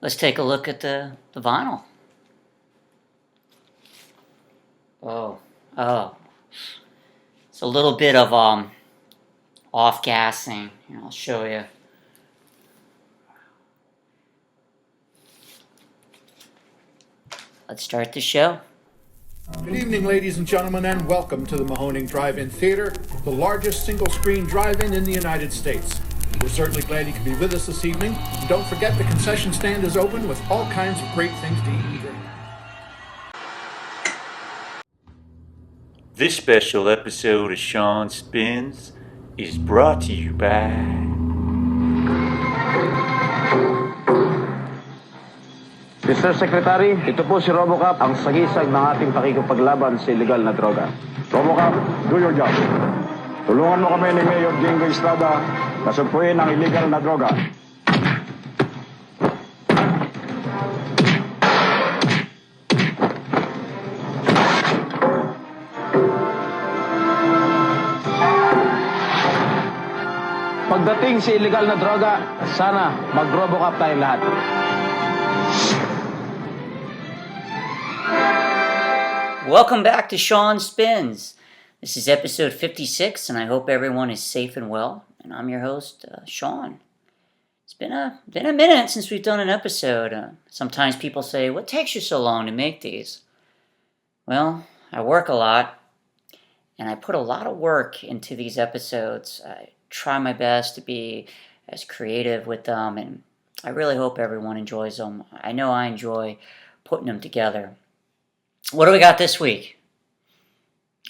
Let's take a look at the vinyl. Oh. It's a little bit of off-gassing. Here, I'll show you. Let's start the show. Good evening, ladies and gentlemen, and welcome to the Mahoning Drive-In Theater, the largest single-screen drive-in in the United States. We're certainly glad you could be with us this evening. And don't forget the concession stand is open with all kinds of great things to eat and drink. This special episode of Shaun Spins is brought to you by Mr. Secretary, ito po si RoboCop, ang sagisag ng ating pakikipaglaban sa illegal na droga. RoboCop, do your job. Tulungan mo kami ni Mayor Jingo Estrada na sumpuin ang illegal na droga. Pagdating sa illegal na droga, sana mag-RoboCop tayong lahat. Welcome back to Shaun Spins. This is episode 56, and I hope everyone is safe and well. And I'm your host, Shaun. It's been a minute since we've done an episode. Sometimes people say, "What takes you so long to make these?" Well, I work a lot, and I put a lot of work into these episodes. I try my best to be as creative with them, and I really hope everyone enjoys them. I know I enjoy putting them together. What do we got this week?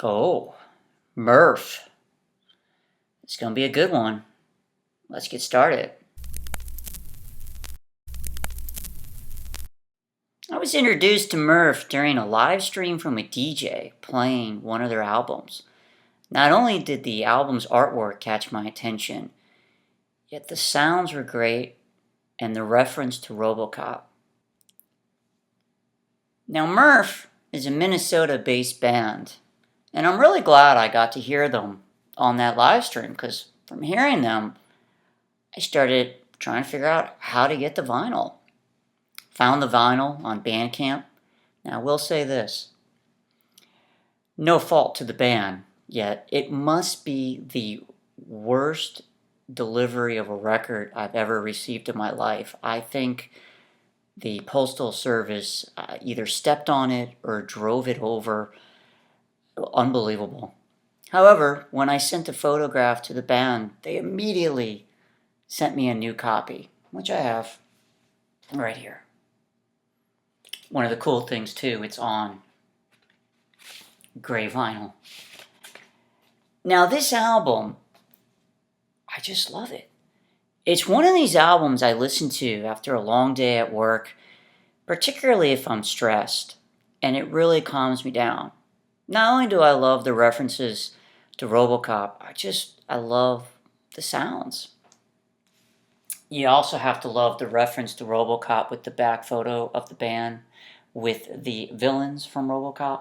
Oh, MURF. It's going to be a good one. Let's get started. I was introduced to MURF during a live stream from a DJ playing one of their albums. Not only did the album's artwork catch my attention, yet the sounds were great and the reference to RoboCop. Now, MURF is a Minnesota-based band, and I'm really glad I got to hear them on that live stream, because from hearing them, I started trying to figure out how to get the vinyl. Found the vinyl on Bandcamp. Now, I will say this. No fault to the band, yet it must be the worst delivery of a record I've ever received in my life. I think the Postal Service either stepped on it or drove it over. Unbelievable. However, when I sent a photograph to the band, they immediately sent me a new copy, which I have right here. One of the cool things, too, it's on gray vinyl. Now, this album, I just love it. It's one of these albums I listen to after a long day at work, particularly if I'm stressed, and it really calms me down. Not only do I love the references to RoboCop, I love the sounds. You also have to love the reference to RoboCop with the back photo of the band with the villains from RoboCop.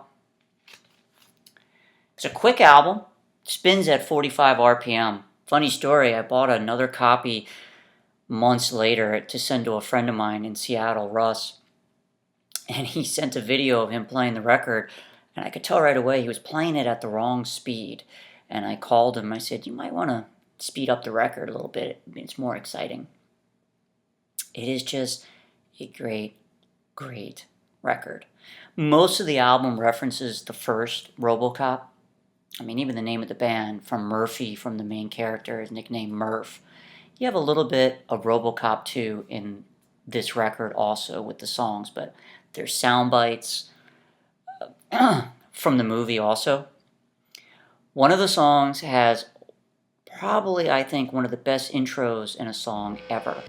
It's a quick album, spins at 45 RPM. Funny story, I bought another copy months later to send to a friend of mine in Seattle, Russ. And he sent a video of him playing the record, and I could tell right away he was playing it at the wrong speed. And I called him, I said, "You might want to speed up the record a little bit. It's more exciting." It is just a great, great record. Most of the album references the first RoboCop. I mean, even the name of the band, from Murphy, from the main character, is nicknamed MURF. You have a little bit of RoboCop 2 in this record also with the songs, but there's sound bites from the movie also. One of the songs has probably, I think, one of the best intros in a song ever.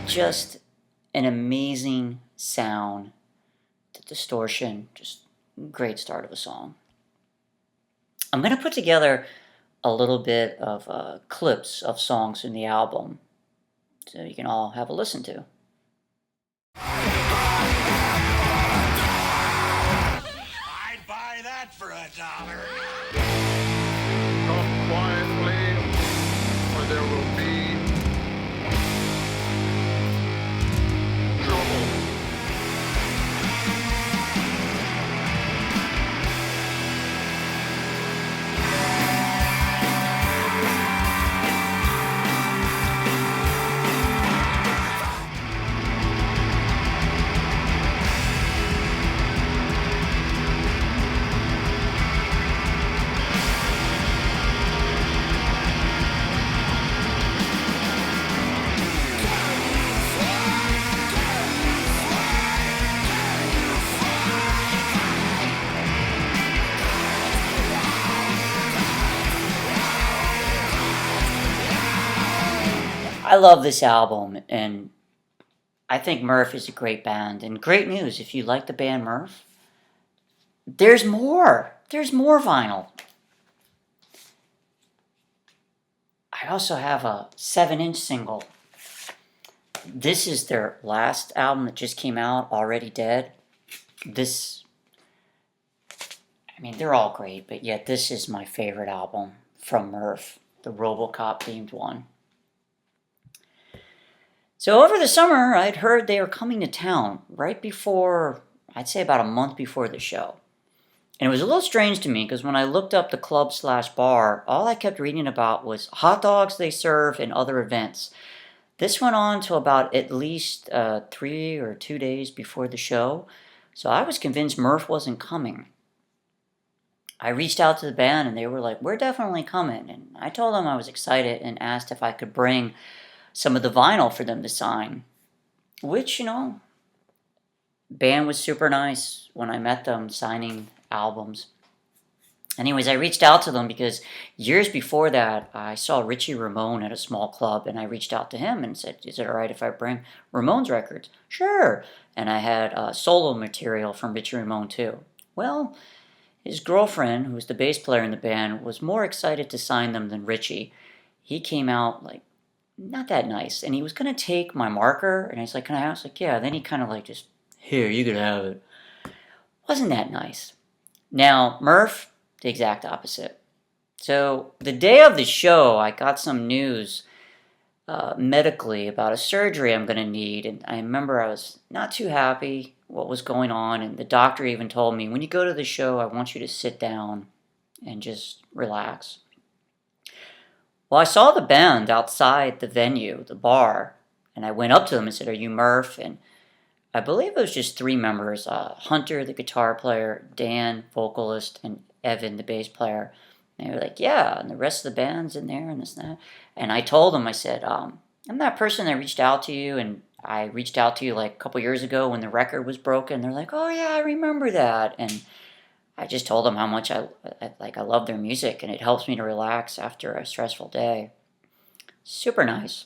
Just an amazing sound, the distortion, just great start of a song. I'm going to put together a little bit of clips of songs in the album so you can all have a listen to. I'd buy that for $1. Come quietly, or there will be trouble. I love this album, and I think MURF is a great band. And great news, if you like the band MURF, there's more. There's more vinyl. I also have a 7-inch single. This is their last album that just came out, Already Dead. They're all great, but yet this is my favorite album from MURF, the RoboCop themed one. So over the summer, I'd heard they were coming to town right before, I'd say about a month before the show. And it was a little strange to me because when I looked up the club/bar, all I kept reading about was hot dogs they serve and other events. This went on till about at least 3 or 2 days before the show, so I was convinced MURF wasn't coming. I reached out to the band and they were like, we're definitely coming. And I told them I was excited and asked if I could bring some of the vinyl for them to sign, which, band was super nice when I met them signing albums. Anyways, I reached out to them because years before that, I saw Richie Ramone at a small club, and I reached out to him and said, is it all right if I bring Ramone's records? Sure. And I had solo material from Richie Ramone too. Well, his girlfriend, who was the bass player in the band, was more excited to sign them than Richie. He came out not that nice, and he was going to take my marker, and I was like, can I have? I was like, yeah. Then he kind of just, here, you could have it. Wasn't that nice. Now, MURF, the exact opposite. So the day of the show, I got some news medically about a surgery I'm going to need, and I remember I was not too happy what was going on, and the doctor even told me, when you go to the show, I want you to sit down and just relax. Well, I saw the band outside the venue, the bar, and I went up to them and said, are you MURF? And I believe it was just 3 members, Hunter, the guitar player, Dan, vocalist, and Evan, the bass player. And they were like, yeah, and the rest of the band's in there and this and that. And I told them, I said, I'm that person that reached out to you, and I reached out to you a couple years ago when the record was broken. They're like, oh yeah, I remember that. And I just told them how much I love their music, and it helps me to relax after a stressful day. Super nice.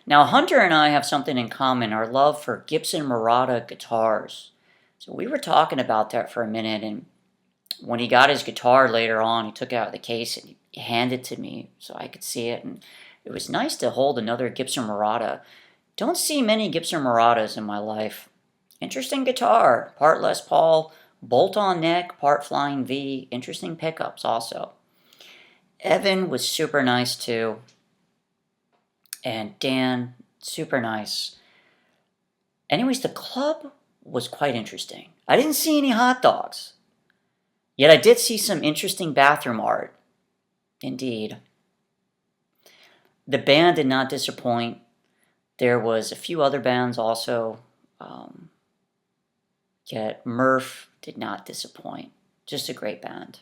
Now, Hunter and I have something in common, our love for Gibson Murata guitars. So we were talking about that for a minute, and when he got his guitar later on, he took it out of the case and he handed it to me so I could see it, and it was nice to hold another Gibson Murata. Don't see many Gibson Muratas in my life. Interesting guitar, part Les Paul, bolt-on neck, part flying V, interesting pickups also. Evan was super nice too. And Dan, super nice. Anyways, the club was quite interesting. I didn't see any hot dogs. Yet I did see some interesting bathroom art. Indeed. The band did not disappoint. There was a few other bands also. Yet MURF did not disappoint. Just a great band.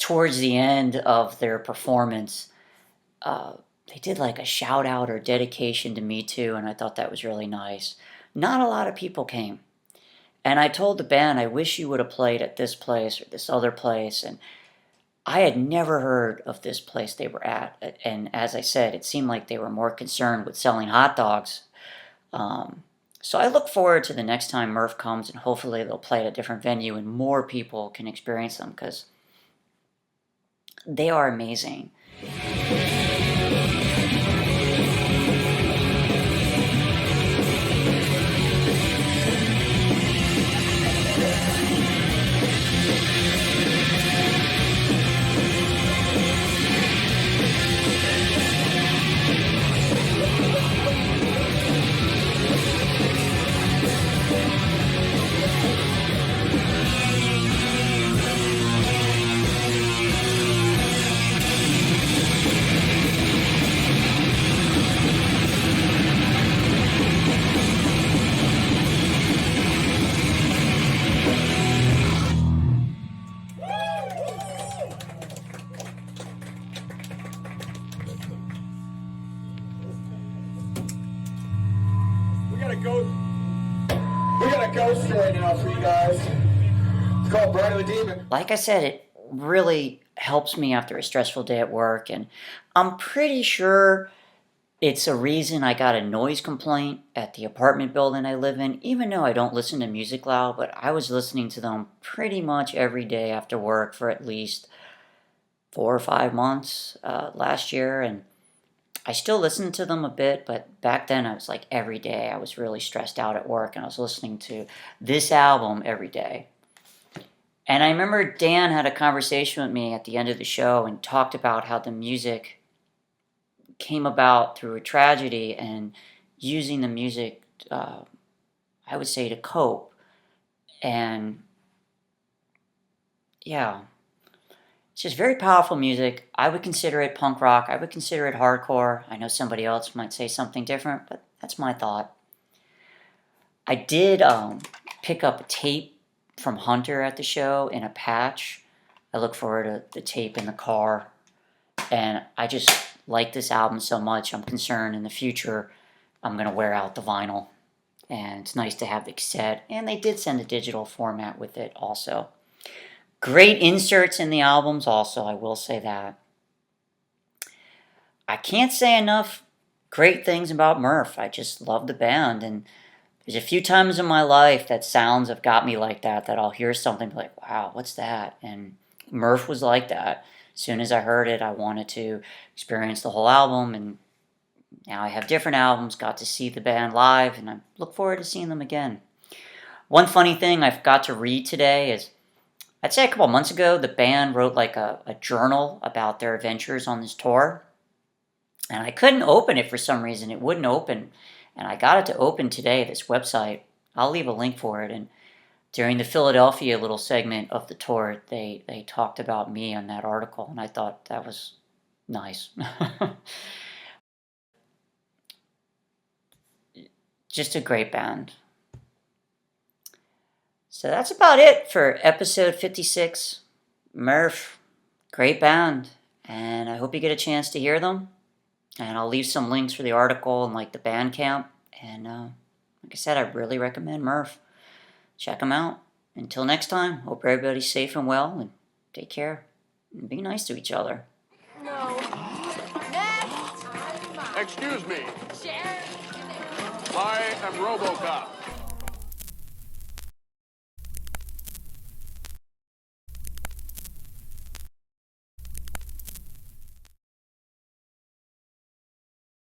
towards the end of their performance, they did like a shout out or dedication to me too, and I thought that was really nice. Not a lot of people came. And I told the band, I wish you would have played at this place or this other place. And I had never heard of this place they were at. And as I said, it seemed like they were more concerned with selling hot dogs. So I look forward to the next time MURF comes, and hopefully they'll play at a different venue and more people can experience them, because they are amazing. We got a ghost right now for you guys. It's called Bride of the Demon. Like I said, it really helps me after a stressful day at work, and I'm pretty sure it's a reason I got a noise complaint at the apartment building I live in, even though I don't listen to music loud, but I was listening to them pretty much every day after work for at least 4 or 5 months last year, and I still listen to them a bit, but back then I was like every day. I was really stressed out at work, and I was listening to this album every day. And I remember Dan had a conversation with me at the end of the show and talked about how the music came about through a tragedy and using the music, I would say, to cope. And yeah, it's just very powerful music. I would consider it punk rock. I would consider it hardcore. I know somebody else might say something different, but that's my thought. I did pick up a tape from Hunter at the show in a patch. I look forward to the tape in the car. And I just like this album so much. I'm concerned in the future I'm going to wear out the vinyl. And it's nice to have the cassette. And they did send a digital format with it also. Great inserts in the albums also, I will say that. I can't say enough great things about MURF. I just love the band, and there's a few times in my life that sounds have got me like that I'll hear something like, wow, what's that? And MURF was like that. As soon as I heard it, I wanted to experience the whole album, and now I have different albums, got to see the band live, and I look forward to seeing them again. One funny thing I've got to read today is, I'd say a couple months ago, the band wrote like a journal about their adventures on this tour. And I couldn't open it for some reason. It wouldn't open. And I got it to open today, this website. I'll leave a link for it. And during the Philadelphia little segment of the tour, they talked about me on that article. And I thought that was nice. Just a great band. So that's about it for episode 56, MURF. Great band, and I hope you get a chance to hear them. And I'll leave some links for the article and like the Bandcamp. And like I said, I really recommend MURF. Check them out. Until next time, hope everybody's safe and well, and take care. And be nice to each other. No. Excuse me. I am RoboCop.